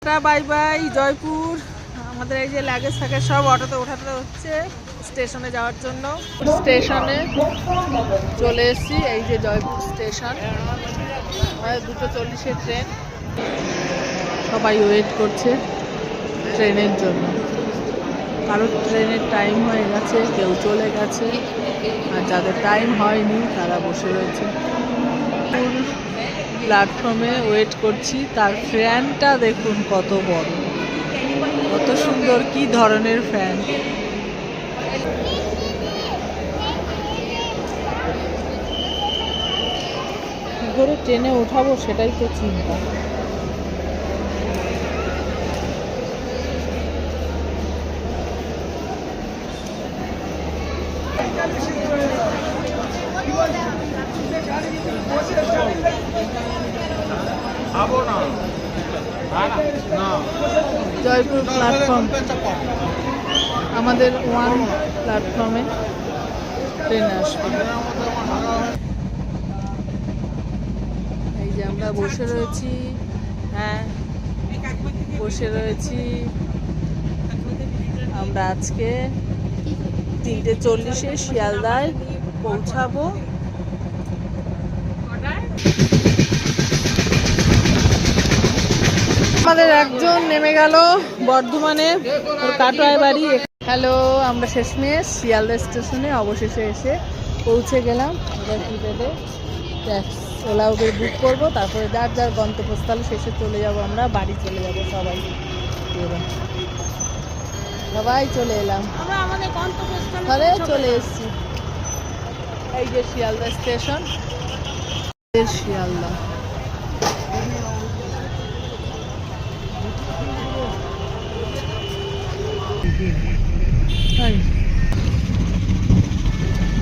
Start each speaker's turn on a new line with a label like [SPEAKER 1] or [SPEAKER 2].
[SPEAKER 1] Bye bye Jaipur. আমাদের এই যে লাগেজ থাকে সব অটোতে ওঠাতে হচ্ছে স্টেশনে যাওয়ার জন্য। স্টেশনে চলে এসেছি, এই যে জয়পুর স্টেশন। 2:40 ট্রেন, সবাই ওয়েট করছে ট্রেনের জন্য। কারোর ট্রেনের টাইম হয়ে গেছে, কেউ চলে গেছে, আর যাদের টাইম হয়নি তারা বসে রয়েছে। প্ল্যাটফর্মে ওয়েট করছি। তার ফ্যানটা দেখুন কত বড়, কত সুন্দর, কি ধরনের ফ্যান। কি করে ট্রেনে ওঠাবো সেটাই তো চিন্তা। জয়পুর প্ল্যাটফর্ম, আমাদের 1 প্ল্যাটফর্মে ট্রেন আসবে। এই যে আমরা বসে রয়েছি, হ্যাঁ বসে রয়েছি। আমরা আজকে 3:40 শিয়ালদায় পৌঁছাবো। আমাদের একজন নেমে গেল বর্ধমানে, ওর কাটোয়ায় বাড়ি। হ্যালো, আমরা শেষমেশ শিয়ালদা স্টেশনে অবশেষে এসে পৌঁছে গেলাম। এবার প্রিপেডে ওলা উবের বুক করবো, তারপরে যার যার গন্তব্যস্থলে শেষে চলে যাব, আমরা বাড়ি চলে যাব সবাই। সবাই চলে এলাম, ঘরে চলে এসছি। এই যে শিয়ালদা স্টেশন, শিয়ালদা।